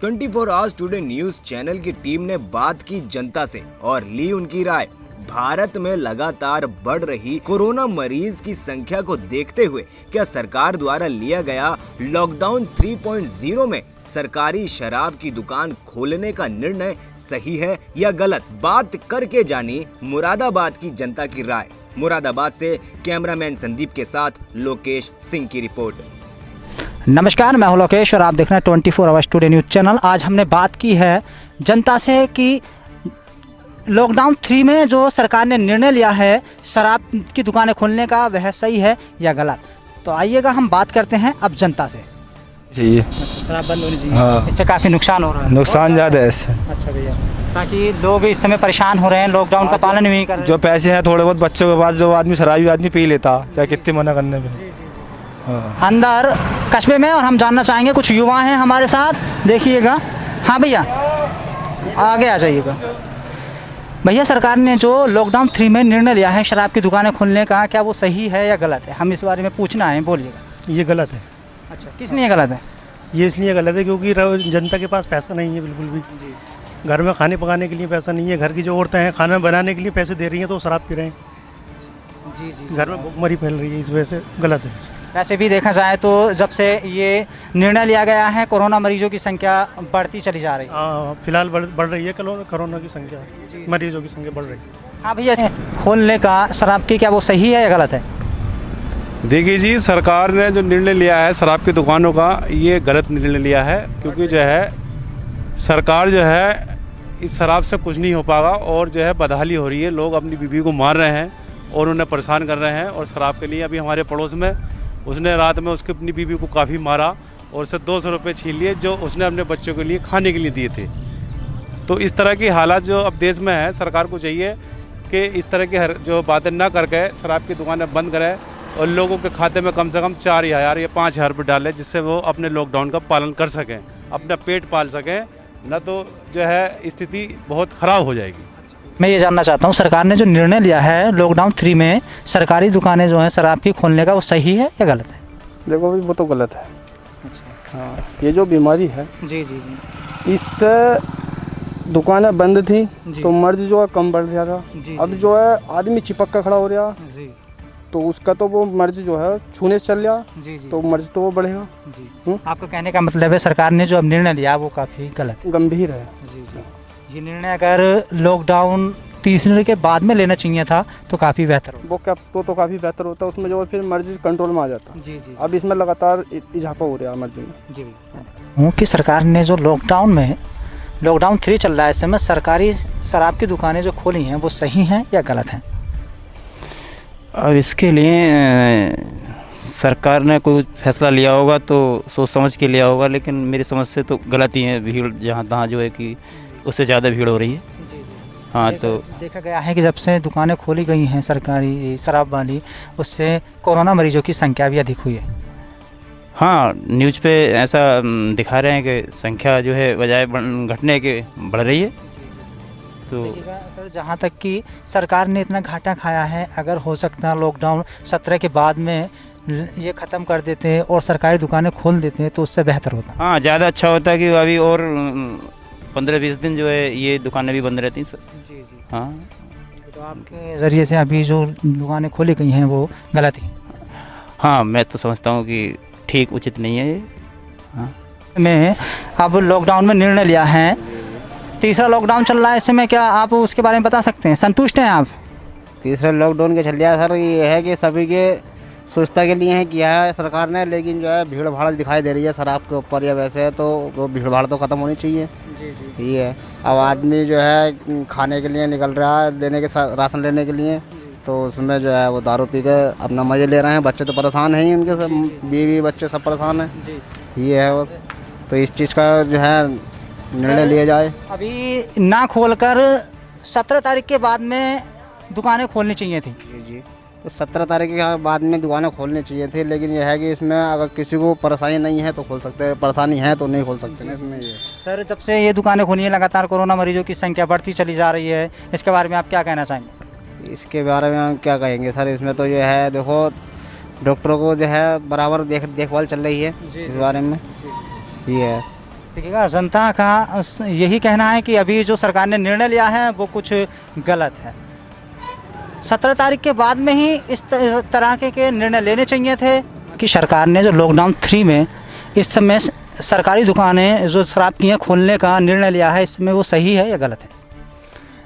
24 hours today news channel की team ने बात की जनता से और ली उनकी राय। भारत में लगातार बढ़ रही कोरोना मरीज की संख्या को देखते हुए क्या सरकार द्वारा लिया गया लॉकडाउन 3.0 में सरकारी शराब की दुकान खोलने का निर्णय सही है या गलत? बात करके जानी मुरादाबाद की जनता की राय। मुरादाबाद से कैमरामैन संदीप के साथ लोकेश सिंह की रिपोर्ट। नमस्कार, मैं हूं लोकेश और आप देख रहे हैं 24 आवर्स टुडे न्यूज़ चैनल। आज हमने बात की है जनता से कि लॉकडाउन 3 में जो सरकार ने निर्णय लिया है शराब की दुकानें खोलने का, वह सही है या गलत? तो आइएगा हम बात करते हैं अब जनता से। चाहिए अच्छा, शराब बंद होनी चाहिए। हाँ। इससे काफ़ी नुकसान हो रहा है। नुकसान ज़्यादा है इससे। अच्छा भैया, ताकि लोग इस समय परेशान हो रहे हैं, लॉकडाउन का पालन नहीं कर रहे। जो पैसे हैं थोड़े बहुत बच्चों के पास, जो आदमी शराबी आदमी पी लेता, चाहे कितने मना करने पे। हाँ। अंदर कस्बे में, और हम जानना चाहेंगे, कुछ युवा हैं हमारे साथ, देखिएगा। हाँ भैया, आगे आ जाइएगा। भैया, सरकार ने जो लॉकडाउन 3 में निर्णय लिया है शराब की दुकानें खोलने का, क्या वो सही है या गलत है? हम इस बारे में पूछना है, बोलिएगा। ये गलत है। अच्छा, किस लिए गलत है? ये इसलिए गलत है क्योंकि जनता के पास पैसा नहीं है बिल्कुल भी। घर में खाने पकाने के लिए पैसा नहीं है। घर की जो औरतें हैं खाना बनाने के लिए पैसे दे रही हैं तो वो शराब पी रहे हैं। जी। घर में भूखमरी फैल रही है, इस वजह से गलत है। वैसे भी देखा जाए तो जब से ये निर्णय लिया गया है कोरोना मरीजों की संख्या बढ़ती चली जा रही है। फिलहाल बढ़ रही है कोरोना की संख्या, मरीजों की संख्या बढ़ रही है। हाँ भैया, खोलने का शराब की, क्या वो सही है या गलत है? देखिए जी, सरकार ने जो निर्णय लिया है शराब की दुकानों का, ये गलत निर्णय लिया है। क्योंकि जो है सरकार जो है इस शराब से कुछ नहीं हो पाएगा और जो है बदहाली हो रही है। लोग अपनी बीवी को मार रहे हैं और उन्हें परेशान कर रहे हैं। और शराब के लिए अभी हमारे पड़ोस में उसने रात में उसकी अपनी बीवी को काफ़ी मारा और उससे 200 रुपये छीन लिए जो उसने अपने बच्चों के लिए खाने के लिए दिए थे। तो इस तरह की हालात जो अब देश में है, सरकार को चाहिए कि इस तरह की जो बातें ना करके शराब की दुकानें बंद करें और लोगों के खाते में कम से कम 4,000 या 5,000 रुपये डालें, जिससे वो अपने लॉकडाउन का पालन कर सकें, अपना पेट पाल सकें। न तो जो है स्थिति बहुत ख़राब हो जाएगी। मैं ये जानना चाहता हूँ, सरकार ने जो निर्णय लिया है लॉकडाउन 3 में सरकारी दुकानें जो हैं शराब की खोलने का, वो सही है या गलत है? देखो भाई, वो तो गलत है। अच्छा। हाँ, ये जो बीमारी है जी, इससे दुकानें बंद थी तो मर्ज जो है कम बढ़ गया था। अब जो है आदमी चिपक कर खड़ा हो रहा जी, तो उसका तो वो मर्ज जो है छूने से चल रहा तो मर्ज तो वो बढ़ेगा। जी। आपका कहने का मतलब है सरकार ने जो अब निर्णय लिया वो काफ़ी गलत गंभीर है। जी। ये निर्णय अगर लॉकडाउन तीसरे के बाद में लेना चाहिए था तो काफ़ी बेहतर होता। वो क्या तो काफ़ी बेहतर होता, उसमें जो फिर मर्ज कंट्रोल में आ जाता। जी। अब इसमें लगातार इजाफा हो रहा है मर्ज में। जी हूँ कि सरकार ने जो लॉकडाउन 3 चल रहा है, इस समय सरकारी शराब की दुकानें जो खोली हैं वो सही हैं या गलत हैं? अब इसके लिए सरकार ने कोई फैसला लिया होगा तो सोच समझ के लिया होगा, लेकिन मेरी समझ से तो गलत ही है। भीड़ जहाँ तहाँ जो है कि उससे ज़्यादा भीड़ हो रही है। हाँ, तो देखा गया है कि जब से दुकानें खोली गई हैं सरकारी शराब वाली, उससे कोरोना मरीजों की संख्या भी अधिक हुई है। हाँ, न्यूज़ पे ऐसा दिखा रहे हैं कि संख्या जो है बजाय घटने के बढ़ रही है। तो सर, जहाँ तक कि सरकार ने इतना घाटा खाया है, अगर हो सकता है लॉकडाउन 17 के बाद में ये ख़त्म कर देते हैं और सरकारी दुकानें खोल देते हैं तो उससे बेहतर होता। हाँ, ज़्यादा अच्छा होता है कि अभी और 15-20 दिन जो है ये दुकानें भी बंद रहती हैं। जी। हाँ, तो आपके ज़रिए से अभी जो दुकानें खोली गई हैं वो गलत ही? हाँ, मैं तो समझता हूँ कि ठीक उचित नहीं है ये। हाँ, में अब लॉकडाउन में निर्णय लिया है, तीसरा लॉकडाउन चल रहा है, इसमें क्या आप उसके बारे में बता सकते हैं? संतुष्ट हैं आप? तीसरे लॉकडाउन के चल रहा है सर, ये है कि सभी के सुविधा के लिए है किया है सरकार ने, लेकिन जो है भीड़ भाड़ दिखाई दे रही है शराब के ऊपर या वैसे, तो वो भीड़ भाड़ तो ख़त्म होनी चाहिए। जी। ये है, अब आदमी जो है खाने के लिए निकल रहा है, राशन लेने के लिए, तो उसमें जो है वो दारू पी के अपना मज़े ले रहे हैं। बच्चे तो परेशान हैं ही, उनके सब बीवी बच्चे सब परेशान हैं। ये है बस, तो इस चीज़ का जो है निर्णय लिया जाए। अभी ना खोलकर 17 तारीख के बाद में दुकानें खोलनी चाहिए थी। जी, तो 17 तारीख के बाद में दुकानें खोलनी चाहिए थी, लेकिन यह है कि इसमें अगर किसी को परेशानी नहीं है तो खोल सकते हैं, परेशानी है तो नहीं खोल सकते ना इसमें। ये सर, जब से ये दुकानें खुली हैं लगातार कोरोना मरीजों की संख्या बढ़ती चली जा रही है, इसके बारे में आप क्या कहना चाहेंगे? इसके बारे में हम क्या कहेंगे सर, इसमें तो जो है देखो डॉक्टरों को जो है बराबर देखभाल चल रही है इस बारे में। ये है देखिएगा, जनता का यही कहना है कि अभी जो सरकार ने निर्णय लिया है वो कुछ गलत है। 17 तारीख के बाद में ही इस तरह के निर्णय लेने चाहिए थे कि सरकार ने जो लॉकडाउन 3 में इस समय सरकारी दुकानें जो शराब की हैं खोलने का निर्णय लिया है, इसमें वो सही है या गलत है?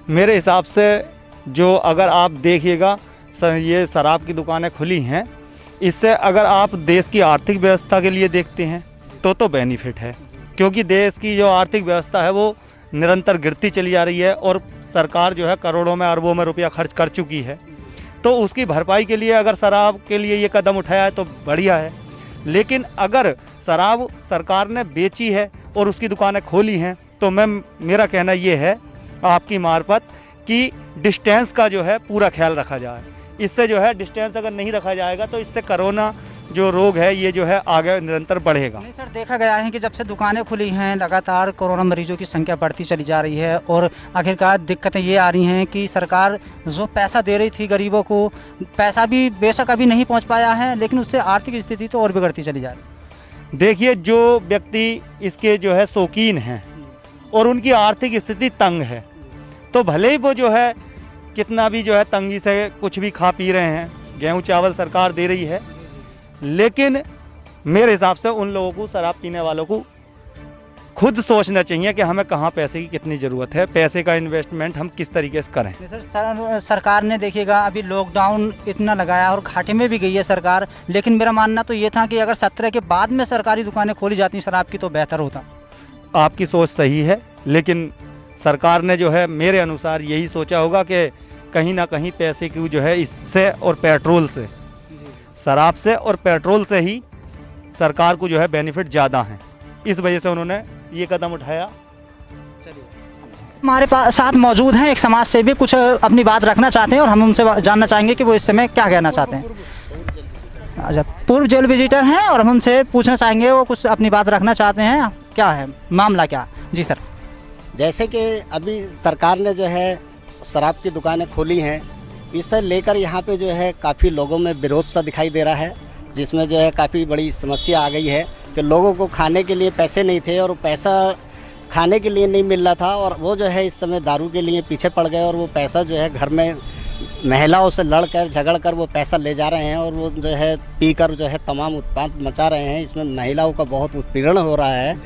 मेरे हिसाब से जो अगर आप देखिएगा ये शराब की दुकानें खुली हैं, इससे अगर आप देश की आर्थिक व्यवस्था के लिए देखते हैं तो बेनिफिट है, क्योंकि देश की जो आर्थिक व्यवस्था है वो निरंतर गिरती चली जा रही है और सरकार जो है करोड़ों में अरबों में रुपया खर्च कर चुकी है। तो उसकी भरपाई के लिए अगर शराब के लिए ये कदम उठाया है तो बढ़िया है। लेकिन अगर शराब सरकार ने बेची है और उसकी दुकानें खोली हैं तो मेरा कहना ये है आपकी मार्फत कि डिस्टेंस का जो है पूरा ख्याल रखा जाए। इससे जो है डिस्टेंस अगर नहीं रखा जाएगा तो इससे कोरोना जो रोग है ये जो है आगे निरंतर बढ़ेगा। नहीं सर, देखा गया है कि जब से दुकानें खुली हैं लगातार कोरोना मरीजों की संख्या बढ़ती चली जा रही है और आखिरकार दिक्कतें ये आ रही हैं कि सरकार जो पैसा दे रही थी गरीबों को, पैसा भी बेशक अभी नहीं पहुंच पाया है, लेकिन उससे आर्थिक स्थिति तो और बिगड़ती चली जा रही है। देखिए, जो व्यक्ति इसके जो है शौकीन हैं और उनकी आर्थिक स्थिति तंग है, तो भले ही वो जो है कितना भी जो है तंगी से कुछ भी खा पी रहे हैं, गेहूँ चावल सरकार दे रही है, लेकिन मेरे हिसाब से उन लोगों को, शराब पीने वालों को खुद सोचना चाहिए कि हमें कहाँ पैसे की कितनी ज़रूरत है, पैसे का इन्वेस्टमेंट हम किस तरीके से करें। सर, सरकार ने देखिएगा अभी लॉकडाउन इतना लगाया और घाटे में भी गई है सरकार, लेकिन मेरा मानना तो ये था कि अगर 17 के बाद में सरकारी दुकानें खोली जाती शराब की तो बेहतर होता। आपकी सोच सही है, लेकिन सरकार ने जो है मेरे अनुसार यही सोचा होगा कि कहीं ना कहीं पैसे की जो है इससे और पेट्रोल से, शराब से और पेट्रोल से ही सरकार को जो है बेनिफिट ज़्यादा हैं, इस वजह से उन्होंने ये कदम उठाया। हमारे पास साथ मौजूद हैं एक समाज सेवी, कुछ अपनी बात रखना चाहते हैं और हम उनसे जानना चाहेंगे कि वो इस समय क्या कहना चाहते हैं। अच्छा, पूर्व जेल विजिटर हैं और हम उनसे पूछना चाहेंगे वो कुछ अपनी बात रखना चाहते हैं, क्या है मामला क्या? जी सर। जैसे कि अभी सरकार ने जो है शराब की दुकानें खोली हैं, इसे लेकर यहाँ पे जो है काफ़ी लोगों में विरोध सा दिखाई दे रहा है, जिसमें जो है काफ़ी बड़ी समस्या आ गई है कि लोगों को खाने के लिए पैसे नहीं थे और पैसा खाने के लिए नहीं मिल रहा था, और वो जो है इस समय दारू के लिए पीछे पड़ गए और वो पैसा जो है घर में महिलाओं से लड़कर झगड़कर वो पैसा ले जा रहे हैं और वो जो है पीकर जो है तमाम उत्पात मचा रहे हैं। इसमें महिलाओं का बहुत उत्पीड़न हो रहा है,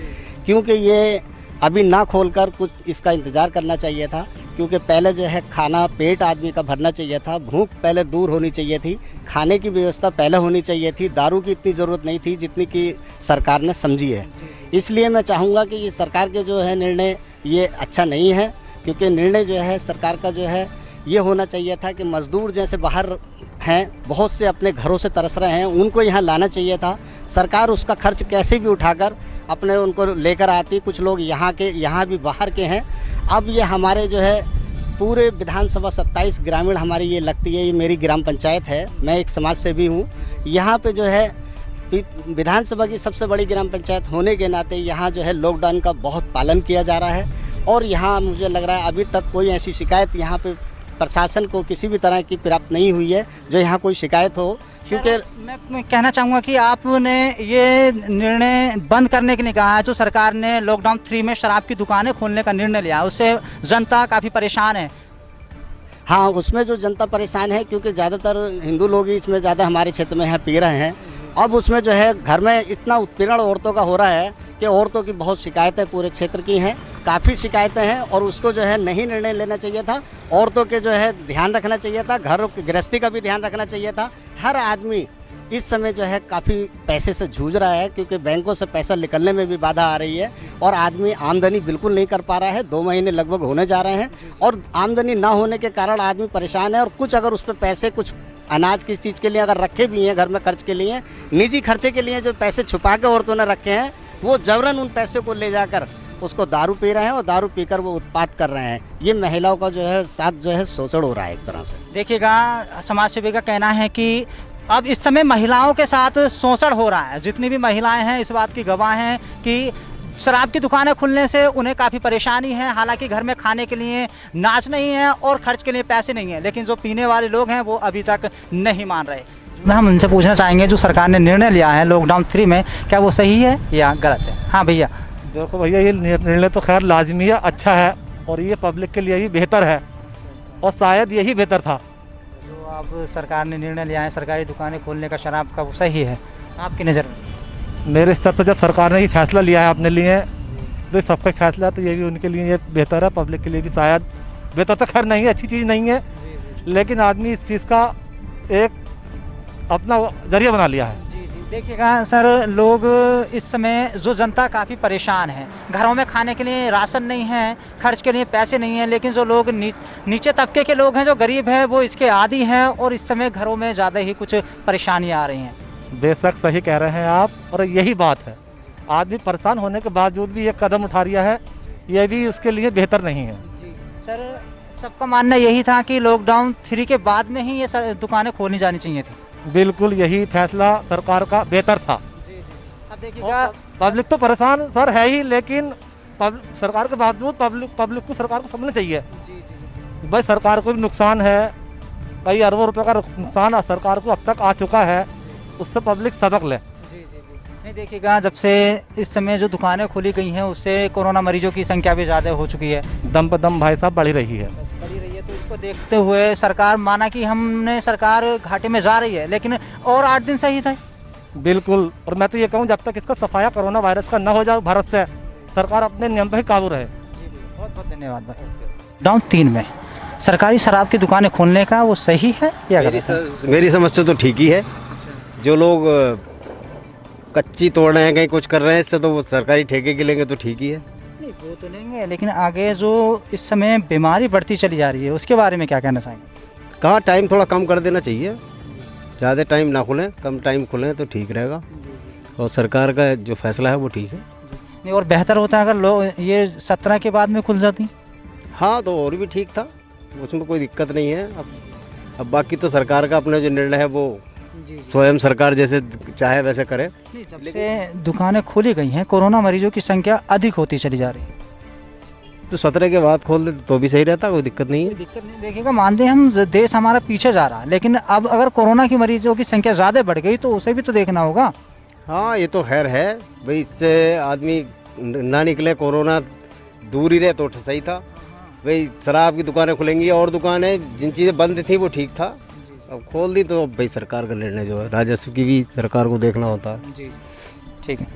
क्योंकि ये अभी ना खोलकर कुछ इसका इंतज़ार करना चाहिए था, क्योंकि पहले जो है खाना पेट आदमी का भरना चाहिए था, भूख पहले दूर होनी चाहिए थी, खाने की व्यवस्था पहले होनी चाहिए थी, दारू की इतनी ज़रूरत नहीं थी जितनी कि सरकार ने समझी है। इसलिए मैं चाहूँगा कि ये सरकार के जो है निर्णय ये अच्छा नहीं है, क्योंकि निर्णय जो है सरकार का जो है ये होना चाहिए था कि मज़दूर जैसे बाहर हैं, बहुत से अपने घरों से तरस रहे हैं, उनको यहाँ लाना चाहिए था। सरकार उसका खर्च कैसे भी उठाकर अपने उनको लेकर आती। कुछ लोग यहाँ भी बाहर के हैं। अब ये हमारे जो है पूरे विधानसभा 27 ग्रामीण हमारी ये लगती है, ये मेरी ग्राम पंचायत है, मैं एक समाज सेवी हूँ। यहाँ पे जो है विधानसभा की सबसे बड़ी ग्राम पंचायत होने के नाते यहाँ जो है लॉकडाउन का बहुत पालन किया जा रहा है, और यहाँ मुझे लग रहा है अभी तक कोई ऐसी शिकायत यहाँ पे प्रशासन को किसी भी तरह की प्राप्त नहीं हुई है जो यहाँ कोई शिकायत हो। क्योंकि मैं कहना चाहूँगा कि आपने ये निर्णय बंद करने के लिए कहा है, जो सरकार ने लॉकडाउन 3 में शराब की दुकानें खोलने का निर्णय लिया, उससे जनता काफ़ी परेशान है। हाँ, उसमें जो जनता परेशान है क्योंकि ज़्यादातर हिंदू लोग ही इसमें ज़्यादा हमारे क्षेत्र में यहाँ पी रहे हैं। अब उसमें जो है घर में इतना उत्पीड़न औरतों का हो रहा है कि औरतों की बहुत शिकायतें पूरे क्षेत्र की हैं, काफ़ी शिकायतें हैं, और उसको जो है नहीं निर्णय लेना चाहिए था। औरतों के जो है ध्यान रखना चाहिए था, घर गृहस्थी का भी ध्यान रखना चाहिए था। हर आदमी इस समय जो है काफ़ी पैसे से जूझ रहा है, क्योंकि बैंकों से पैसा निकलने में भी बाधा आ रही है और आदमी आमदनी बिल्कुल नहीं कर पा रहा है। 2 महीने लगभग होने जा रहे हैं और आमदनी ना होने के कारण आदमी परेशान है। और कुछ अगर उस पर पैसे कुछ अनाज किस चीज़ के लिए अगर रखे भी हैं घर में खर्च के लिए, निजी खर्चे के लिए जो पैसे छुपा के औरतों ने रखे हैं, वो जबरन उन पैसे को ले जाकर उसको दारू पी रहे हैं और दारू पीकर वो उत्पात कर रहे हैं। ये महिलाओं का जो है साथ जो है शोषण हो रहा है एक तरह से। देखिएगा, समाज सेवी का कहना है कि अब इस समय महिलाओं के साथ शोषण हो रहा है। जितनी भी महिलाएं हैं इस बात की गवाह हैं कि शराब की दुकानें खुलने से उन्हें काफ़ी परेशानी है। हालांकि घर में खाने के लिए नाच नहीं है और खर्च के लिए पैसे नहीं है, लेकिन जो पीने वाले लोग हैं वो अभी तक नहीं मान रहे। हम उनसे पूछना चाहेंगे जो सरकार ने निर्णय लिया है लॉकडाउन 3 में, क्या वो सही है या गलत है? हाँ भैया। देखो भैया, ये निर्णय तो खैर लाजमी है, अच्छा है, और ये पब्लिक के लिए भी बेहतर है, और शायद यही बेहतर था। जो अब सरकार ने निर्णय लिया है सरकारी दुकानें खोलने का शराब का, वो सही है आपकी नज़र में? मेरे स्तर से जब सरकार ने ये फैसला लिया है अपने लिए, तो सबका फैसला है, तो ये भी उनके लिए ये बेहतर है, पब्लिक के लिए भी शायद बेहतर तो खैर नहीं है, अच्छी चीज़ नहीं है, लेकिन आदमी इस चीज़ का एक अपना जरिया बना लिया है। देखिएगा सर, लोग इस समय जो जनता काफ़ी परेशान है, घरों में खाने के लिए राशन नहीं है, खर्च के लिए पैसे नहीं हैं, लेकिन जो लोग नीचे तबके के लोग हैं, जो गरीब हैं, वो इसके आदी हैं और इस समय घरों में ज़्यादा ही कुछ परेशानियाँ आ रही हैं। बेशक सही कह रहे हैं आप, और यही बात है, आदमी परेशान होने के बावजूद भी ये कदम उठा रिया है, ये भी उसके लिए बेहतर नहीं है। जी सर, सबका मानना यही था कि लॉकडाउन 3 के बाद में ही ये दुकानें खोलनी जानी चाहिए थी। बिल्कुल यही फैसला सरकार का बेहतर था। अब देखिएगा, पब्लिक तो परेशान सर है ही, लेकिन सरकार के बावजूद पब्लिक को सरकार को समझना चाहिए भाई, सरकार को भी नुकसान है, कई अरबों रुपए का नुकसान सरकार को अब तक आ चुका है, उससे पब्लिक सबक ले। नहीं देखिएगा, जब से इस समय जो दुकानें खोली गई हैं, उससे कोरोना मरीजों की संख्या भी ज़्यादा हो चुकी है, दम पर दम भाई साहब बढ़ी रही है। तो इसको देखते हुए सरकार, माना कि हमने सरकार घाटे में जा रही है, लेकिन और 8 दिन सही था। बिल्कुल, और मैं तो ये कहूँ, जब तक इसका सफाया कोरोना वायरस का न हो जाए भारत से, सरकार अपने नियम पर ही काबू रहे। बहुत बहुत धन्यवाद भाई। लॉकडाउन 3 में सरकारी शराब की दुकानें खोलने का वो सही है या गलत? मेरी समझ से तो ठीक ही है। जो लोग कच्ची तोड़ रहे हैं, कहीं कुछ कर रहे हैं, इससे तो वो सरकारी ठेके के लेंगे तो ठीक ही है। नहीं वो तो लेंगे, लेकिन आगे जो इस समय बीमारी बढ़ती चली जा रही है, उसके बारे में क्या कहना चाहेंगे? कहाँ टाइम थोड़ा कम कर देना चाहिए, ज़्यादा टाइम ना खुलें, कम टाइम खुलें तो ठीक रहेगा, और सरकार का जो फैसला है वो ठीक है। नहीं, और बेहतर होता है अगर लोग ये 17 के बाद में खुल जाती। हाँ, तो और भी ठीक था, उसमें कोई दिक्कत नहीं है। अब बाकी तो सरकार का अपना जो निर्णय है वो स्वयं सरकार जैसे चाहे वैसे करे। जब से दुकानें खोली गई हैं, कोरोना मरीजों की संख्या अधिक होती चली जा रही है, तो 17 के बाद खोल दे तो भी सही रहता, कोई दिक्कत नहीं है। दिक्कत नहीं, देखिएगा, मानते हैं हम, देश हमारा पीछे जा रहा है, लेकिन अब अगर कोरोना की मरीजों की संख्या ज़्यादा बढ़ गई तो उसे भी तो देखना होगा। हाँ, ये तो खैर है भाई, इससे आदमी ना निकले, कोरोना दूर ही रहे तो सही था भाई। शराब की दुकानें खुलेंगी, और दुकानें जिन चीज़ें बंद थी वो ठीक था, अब खोल दी तो भाई सरकार का निर्णय जो है, राजस्व की भी सरकार को देखना होता है। जी ठीक है।